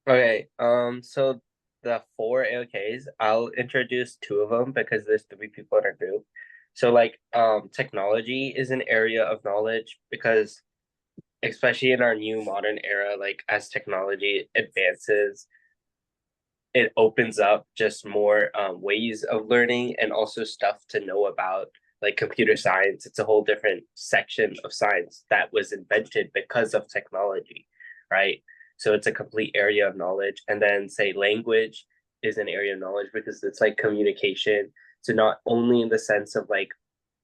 Okay, so the four AoKs, I'll introduce two of them because there's three people in our group. So like technology is an area of knowledge because especially in our new modern era, like as technology advances, it opens up just more ways of learning and also stuff to know about, like computer science. It's a whole different section of science that was invented because of technology, right? So it's a complete area of knowledge. And then say language is an area of knowledge because it's like communication. So not only in the sense of like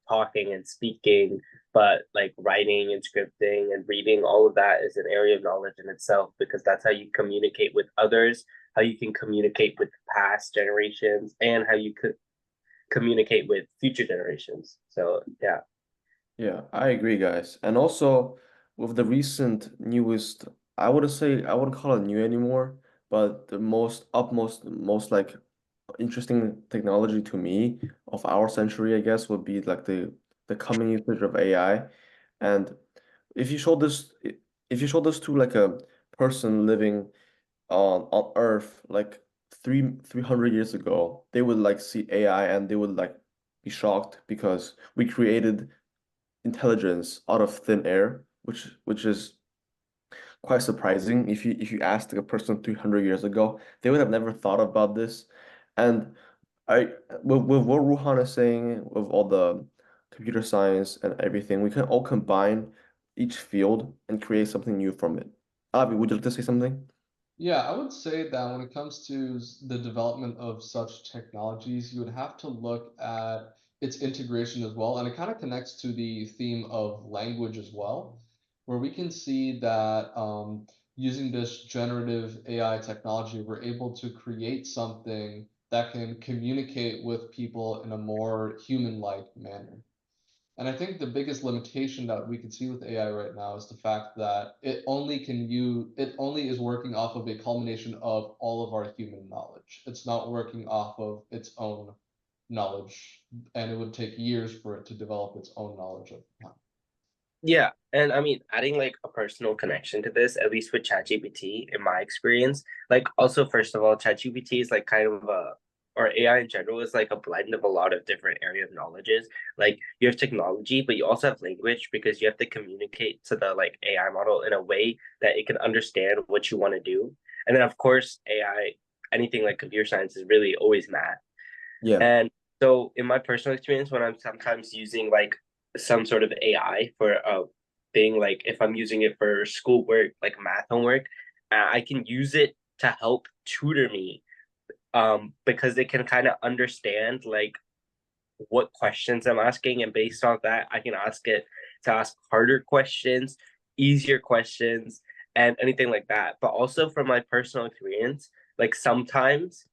talking and speaking, but like writing and scripting and reading, all of that is an area of knowledge in itself because that's how you communicate with others, how you can communicate with past generations, and how you could communicate with future generations. So yeah. Yeah, I agree, guys. And also with the recent newest, I wouldn't call it new anymore, but the most like interesting technology to me of our century, I guess, would be like the coming usage of AI. And if you show this if you show this to like a person living on Earth like 300 years ago, they would like see AI and they would like be shocked because we created intelligence out of thin air, which is quite surprising. If you asked a person 300 years ago, they would have never thought about this. And I with what Ruhan is saying, with all the computer science and everything, we can all combine each field and create something new from it. Avi, would you like to say something? Yeah, I would say that when it comes to the development of such technologies, you would have to look at its integration as well. And it kind of connects to the theme of language as well, where we can see that using this generative AI technology, we're able to create something that can communicate with people in a more human-like manner. And I think the biggest limitation that we can see with AI right now is the fact that it only is working off of a culmination of all of our human knowledge. It's not working off of its own knowledge, and it would take years for it to develop its own knowledge over time. Yeah, and I mean, adding like a personal connection to this, at least with ChatGPT, in my experience, like also first of all, ChatGPT is like kind of a, or AI in general is like a blend of a lot of different area of knowledges. Like you have technology, but you also have language because you have to communicate to the like AI model in a way that it can understand what you want to do. And then of course, AI, anything like computer science is really always math. Yeah. And so, in my personal experience, when I'm sometimes using like some sort of AI for a thing, like if I'm using it for schoolwork, like math homework, I can use it to help tutor me because it can kind of understand like what questions I'm asking, and based on that, I can ask it to ask harder questions, easier questions, and anything like that. But also from my personal experience, like sometimes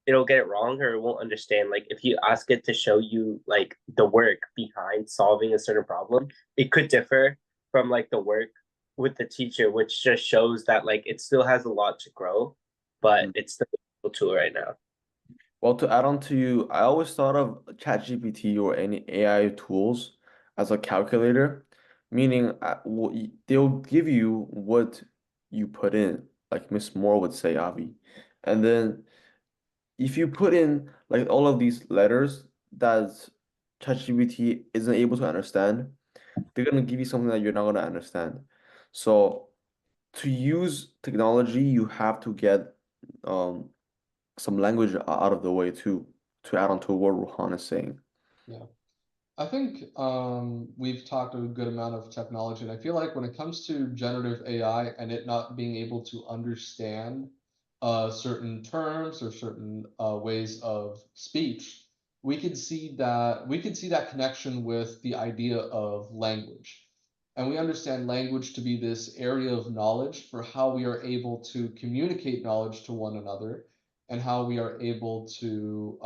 it'll get it wrong or it won't understand. Like if you ask it to show you like the work behind solving a certain problem, it could differ from like the work with the teacher, which just shows that like it still has a lot to grow, but it's still a tool right now. Well, to add on to you, I always thought of ChatGPT or any AI tools as a calculator, meaning they'll give you what you put in, like Miss Moore would say, Avi. And then if you put in like all of these letters that ChatGPT isn't able to understand, they're gonna give you something that you're not gonna understand. So to use technology, you have to get um some language out of the way too, to add on to what Ruhan is saying. Yeah. I think we've talked a good amount of technology, and I feel like when it comes to generative AI and it not being able to understand certain terms or certain ways of speech, we could see that connection with the idea of language, and we understand language to be this area of knowledge for how we are able to communicate knowledge to one another and how we are able to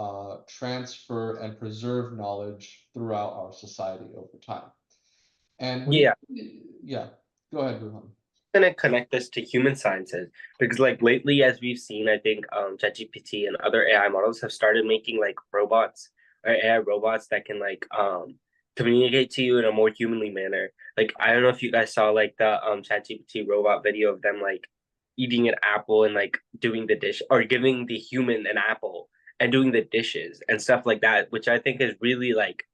transfer and preserve knowledge throughout our society over time. And when Yeah, yeah, go ahead, Ruhan. I'm gonna connect this to human sciences because like lately, as we've seen, I think ChatGPT and other AI models have started making like robots or AI robots that can like communicate to you in a more humanly manner. Like I don't know if you guys saw like the ChatGPT robot video of them like eating an apple and like doing the dish, or giving the human an apple and doing the dishes and stuff like that, which I think is really like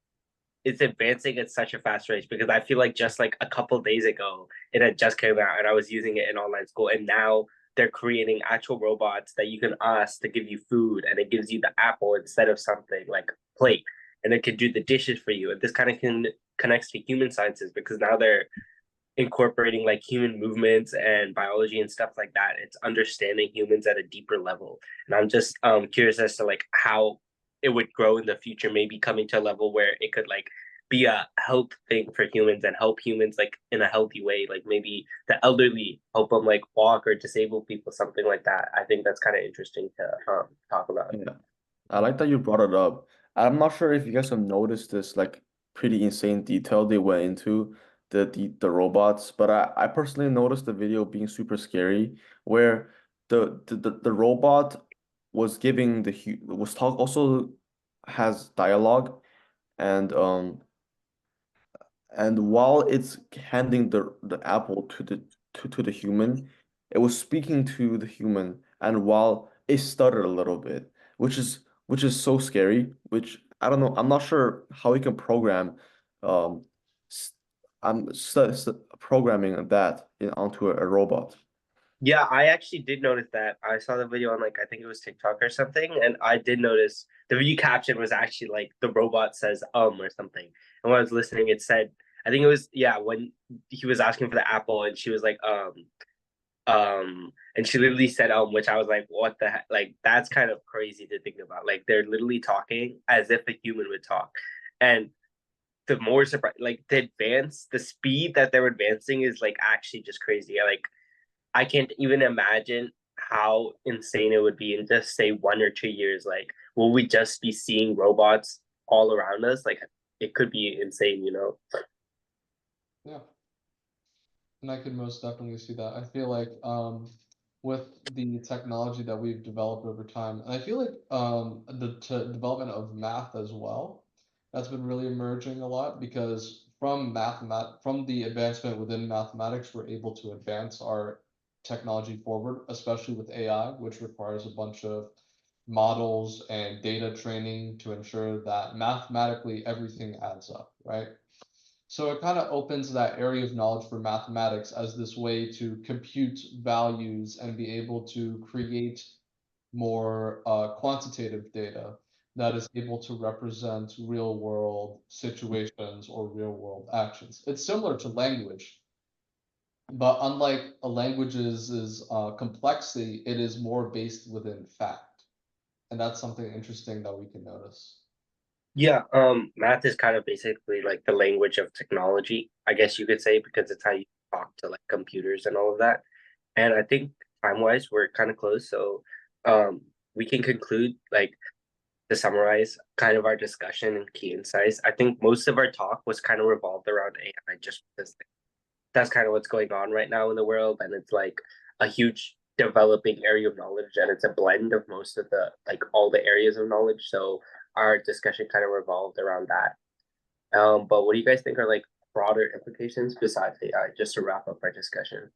it's advancing at such a fast rate, because I feel like just like a couple days ago it had just came out and I was using it in online school, and now they're creating actual robots that you can ask to give you food, and it gives you the apple instead of something like a plate, and it can do the dishes for you. And this kind of connects to human sciences, because now they're incorporating like human movements and biology and stuff like that. It's understanding humans at a deeper level. And I'm just curious as to like how it would grow in the future, maybe coming to a level where it could like be a health thing for humans and help humans like in a healthy way. Like maybe the elderly, help them like walk, or disabled people, something like that. I think that's kind of interesting to talk about. Yeah. I like that you brought it up. I'm not sure if you guys have noticed this like pretty insane detail they went into the robots, but I personally noticed the video being super scary where the robot was giving the hu was talk also has dialogue, and while it's handing the apple to the human, it was speaking to the human, and while it stuttered a little bit, which is so scary. Which I don't know. I'm not sure how we can program. Um, s- I'm programming that onto a robot. Yeah, I actually did notice that. I saw the video on like I think it was TikTok or something, and I did notice the video caption was actually like the robot says or something. And when I was listening, it said I think it was yeah, when he was asking for the apple and she was like and she literally said which I was like, what the heck? Like that's kind of crazy to think about. Like they're literally talking as if a human would talk. And the more surprise, like the speed that they're advancing is like actually just crazy. Like I can't even imagine how insane it would be in just say 1 or 2 years. Like, will we just be seeing robots all around us? Like, it could be insane, you know? Yeah. And I could most definitely see that. I feel like with the technology that we've developed over time, and I feel like the development of math as well, that's been really emerging a lot, because from the advancement within mathematics, we're able to advance our technology forward, especially with AI, which requires a bunch of models and data training to ensure that mathematically everything adds up, right? So it kind of opens that area of knowledge for mathematics as this way to compute values and be able to create more quantitative data that is able to represent real world situations or real world actions. It's similar to language, but unlike a language's complexity, it is more based within fact. And that's something interesting that we can notice. Yeah, math is kind of basically like the language of technology, I guess you could say, because it's how you talk to like computers and all of that. And I think time-wise, we're kind of close. So, we can conclude like to summarize kind of our discussion and key insights. I think most of our talk was kind of revolved around AI, just because that's kind of what's going on right now in the world, and it's like a huge developing area of knowledge, and it's a blend of most of the like all the areas of knowledge. So our discussion kind of revolved around that. But what do you guys think are like broader implications besides AI, just to wrap up our discussion?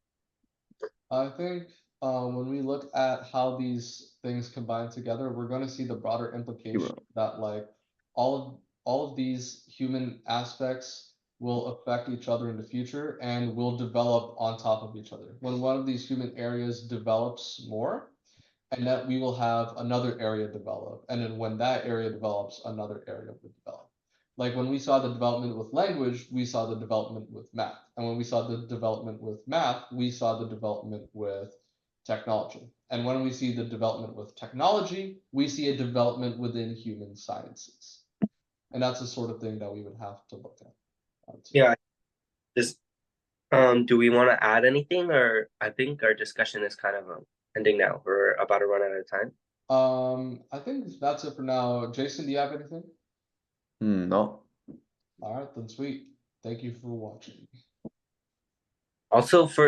I think when we look at how these things combine together, we're going to see the broader implication Hero. that like all of these human aspects will affect each other in the future and will develop on top of each other. When one of these human areas develops more, and that we will have another area develop. And then when that area develops, another area will develop. Like when we saw the development with language, we saw the development with math. And when we saw the development with math, we saw the development with technology. And when we see the development with technology, we see a development within human sciences. And that's the sort of thing that we would have to look at. Yeah, just do we want to add anything, or I think our discussion is kind of ending now. We're about to run out of time. I think that's it for now. Jason, do you have anything? No. All right, then sweet. Thank you for watching. Also, for